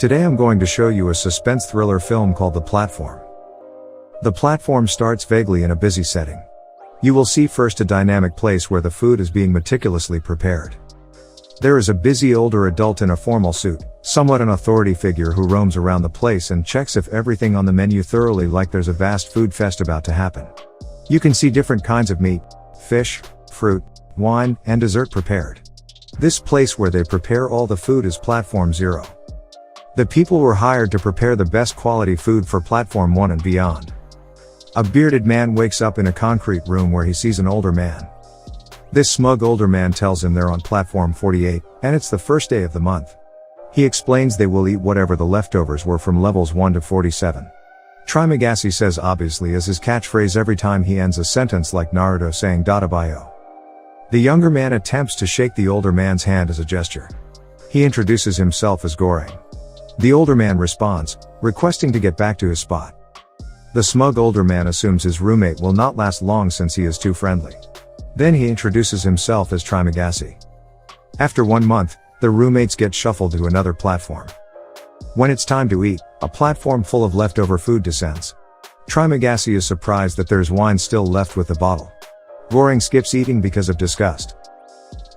Today I'm going to show you a suspense thriller film called The Platform. The platform starts vaguely in a busy setting. You will see first a dynamic place where the food is being meticulously prepared. There is a busy older adult in a formal suit, somewhat an authority figure who roams around the place and checks if everything on the menu thoroughly, like there's a vast food fest about to happen. You can see different kinds of meat, fish, fruit, wine, and dessert prepared. This place where they prepare all the food is Platform 0. The people were hired to prepare the best quality food for Platform 1 and beyond. A bearded man wakes up in a concrete room where he sees an older man. This smug older man tells him they're on Platform 48, and it's the first day of the month. He explains they will eat whatever the leftovers were from levels 1 to 47. Trimagasi says obviously as his catchphrase every time he ends a sentence, like Naruto saying Dadabayo. The younger man attempts to shake the older man's hand as a gesture. He introduces himself as Goreng. The older man responds, requesting to get back to his spot. The smug older man assumes his roommate will not last long since he is too friendly. Then he introduces himself as Trimagasi. After 1 month, the roommates get shuffled to another platform. When it's time to eat, a platform full of leftover food descends. Trimagasi is surprised that there's wine still left with the bottle. Goreng skips eating because of disgust.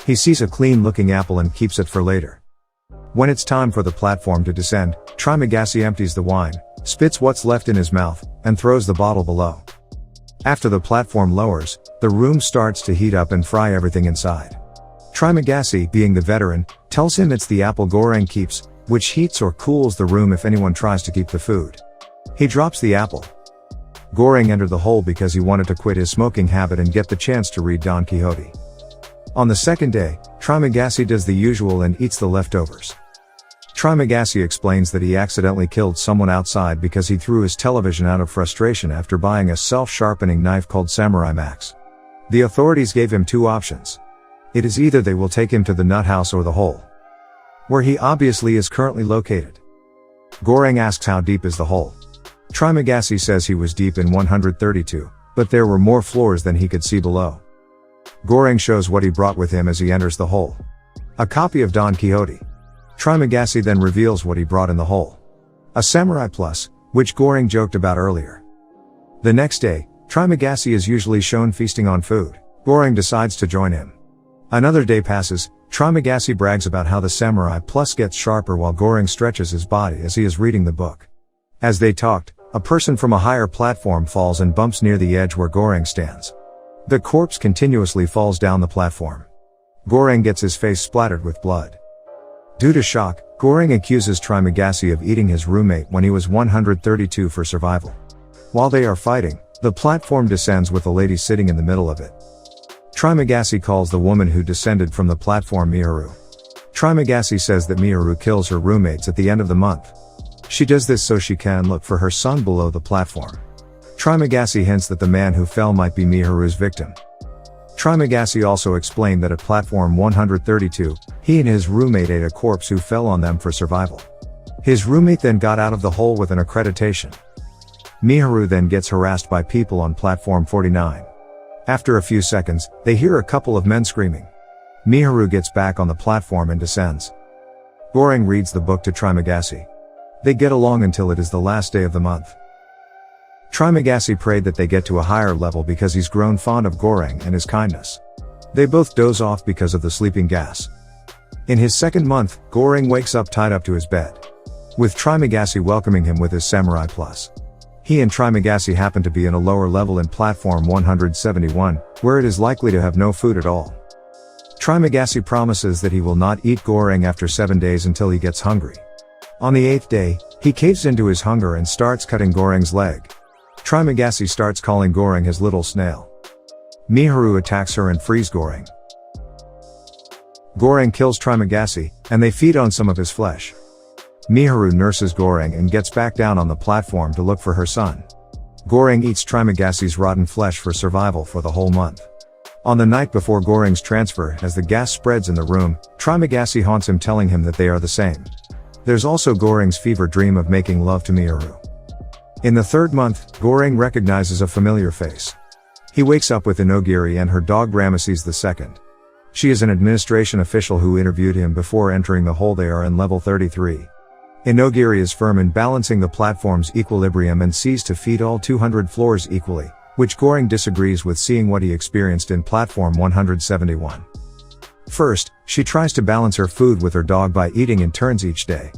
He sees a clean-looking apple and keeps it for later. When it's time for the platform to descend, Trimagasi empties the wine, spits what's left in his mouth, and throws the bottle below. After the platform lowers, the room starts to heat up and fry everything inside. Trimagasi, being the veteran, tells him it's the apple Goreng keeps, which heats or cools the room if anyone tries to keep the food. He drops the apple. Goreng entered the hole because he wanted to quit his smoking habit and get the chance to read Don Quixote. On the second day, Trimagasi does the usual and eats the leftovers. Trimagasi explains that he accidentally killed someone outside because he threw his television out of frustration after buying a self-sharpening knife called Samurai Max. The authorities gave him 2 options. It is either they will take him to the nut house or the hole, where he obviously is currently located. Goreng asks how deep is the hole. Trimagasi says he was deep in 132, but there were more floors than he could see below. Goreng shows what he brought with him as he enters the hole. A copy of Don Quixote. Trimagasi then reveals what he brought in the hole. A Samurai Plus, which Goreng joked about earlier. The next day, Trimagasi is usually shown feasting on food. Goreng decides to join him. Another day passes. Trimagasi brags about how the Samurai Plus gets sharper while Goreng stretches his body as he is reading the book. As they talked, a person from a higher platform falls and bumps near the edge where Goreng stands. The corpse continuously falls down the platform. Goreng gets his face splattered with blood. Due to shock, Goreng accuses Trimagasi of eating his roommate when he was 132 for survival. While they are fighting, the platform descends with a lady sitting in the middle of it. Trimagasi calls the woman who descended from the platform Miharu. Trimagasi says that Miharu kills her roommates at the end of the month. She does this so she can look for her son below the platform. Trimagasi hints that the man who fell might be Miharu's victim. Trimagasi also explained that at platform 132, he and his roommate ate a corpse who fell on them for survival. His roommate then got out of the hole with an accreditation. Miharu then gets harassed by people on platform 49. After a few seconds, they hear a couple of men screaming. Miharu gets back on the platform and descends. Goreng reads the book to Trimagasi. They get along until it is the last day of the month. Trimagasi prayed that they get to a higher level because he's grown fond of Goreng and his kindness. They both doze off because of the sleeping gas. In his second month, Goreng wakes up tied up to his bed, with Trimagasi welcoming him with his Samurai Plus. He and Trimagasi happen to be in a lower level in platform 171, where it is likely to have no food at all. Trimagasi promises that he will not eat Goreng after 7 days until he gets hungry. On the 8th day, he caves into his hunger and starts cutting Goreng's leg. Trimagasi starts calling Goreng his little snail. Miharu attacks her and frees Goreng. Goreng kills Trimagasi, and they feed on some of his flesh. Miharu nurses Goreng and gets back down on the platform to look for her son. Goreng eats Trimagasi's rotten flesh for survival for the whole month. On the night before Goreng's transfer, as the gas spreads in the room, Trimagasi haunts him, telling him that they are the same. There's also Goreng's fever dream of making love to Miharu. In the 3rd month, Goreng recognizes a familiar face. He wakes up with Inogiri and her dog Ramesses II. She is an administration official who interviewed him before entering the hole. They are in level 33. Inogiri is firm in balancing the platform's equilibrium and sees to feed all 200 floors equally, which Goring disagrees with, seeing what he experienced in platform 171. First, she tries to balance her food with her dog by eating in turns each day.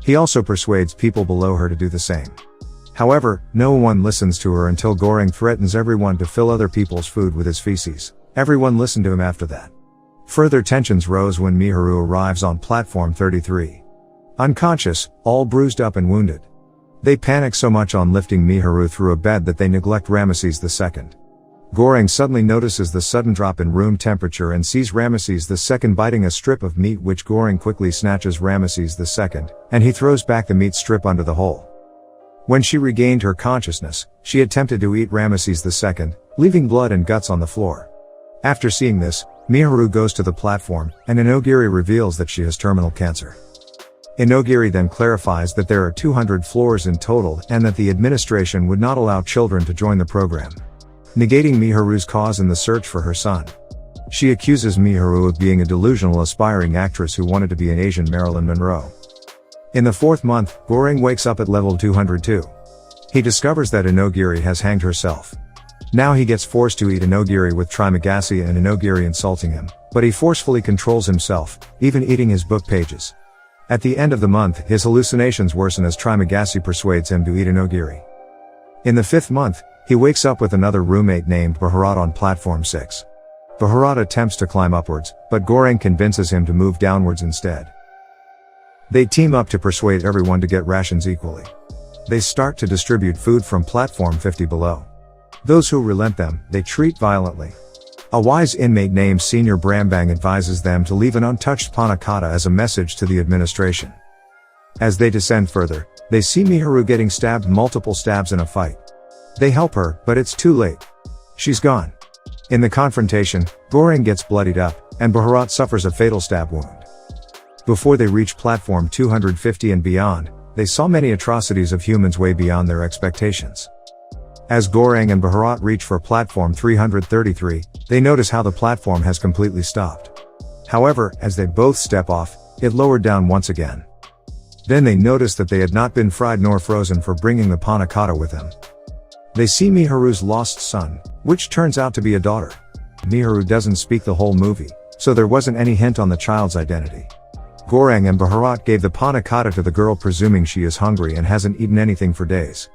He also persuades people below her to do the same. However, no one listens to her until Goring threatens everyone to fill other people's food with his feces. Everyone listened to him after that. Further tensions rose when Miharu arrives on platform 33. Unconscious, all bruised up and wounded. They panic so much on lifting Miharu through a bed that they neglect Ramesses II. Goring suddenly notices the sudden drop in room temperature and sees Ramesses II biting a strip of meat, which Goring quickly snatches Ramesses II, and he throws back the meat strip under the hole. When she regained her consciousness, she attempted to eat Ramesses II, leaving blood and guts on the floor. After seeing this, Miharu goes to the platform, and Inogiri reveals that she has terminal cancer. Inogiri then clarifies that there are 200 floors in total and that the administration would not allow children to join the program, negating Miharu's cause in the search for her son. She accuses Miharu of being a delusional aspiring actress who wanted to be an Asian Marilyn Monroe. In the 4th month, Goring wakes up at level 202. He discovers that Inogiri has hanged herself. Now he gets forced to eat Inogiri with Trimagasi and Inogiri insulting him, but he forcefully controls himself, even eating his book pages. At the end of the month, his hallucinations worsen as Trimagasi persuades him to eat Inogiri. In the 5th month, he wakes up with another roommate named Bharat on platform 6. Bharat attempts to climb upwards, but Goring convinces him to move downwards instead. They team up to persuade everyone to get rations equally. They start to distribute food from platform 50 below. Those who relent them, they treat violently. A wise inmate named Senior Brambang advises them to leave an untouched panna cotta as a message to the administration. As they descend further, they see Miharu getting stabbed multiple stabs in a fight. They help her, but it's too late. She's gone. In the confrontation, Goring gets bloodied up, and Bharat suffers a fatal stab wound. Before they reach platform 250 and beyond, they saw many atrocities of humans way beyond their expectations. As Goring and Bharat reach for platform 333, they notice how the platform has completely stopped. However, as they both step off, it lowered down once again. Then they notice that they had not been fried nor frozen for bringing the panna cotta with them. They see Miharu's lost son, which turns out to be a daughter. Miharu doesn't speak the whole movie, so there wasn't any hint on the child's identity. Goring and Bharat gave the panna cotta to the girl, presuming she is hungry and hasn't eaten anything for days.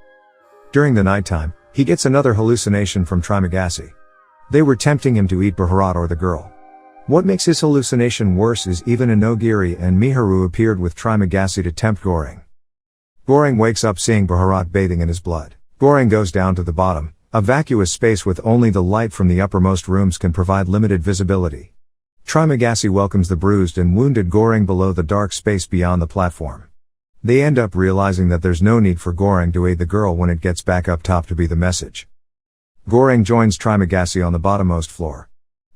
During the nighttime, he gets another hallucination from Trimagasi. They were tempting him to eat Bharat or the girl. What makes his hallucination worse is even Inogiri and Miharu appeared with Trimagasi to tempt Goring. Goring wakes up seeing Bharat bathing in his blood. Goring goes down to the bottom. A vacuous space with only the light from the uppermost rooms can provide limited visibility. Trimagasi welcomes the bruised and wounded Goring below the dark space beyond the platform. They end up realizing that there's no need for Goring to aid the girl when it gets back up top to be the message. Goring joins Trimagasi on the bottommost floor.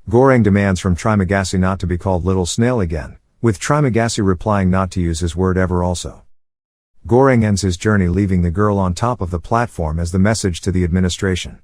Goring demands from Trimagasi not to be called Little Snail again, with Trimagasi replying not to use his word ever also. Goring ends his journey leaving the girl on top of the platform as the message to the administration.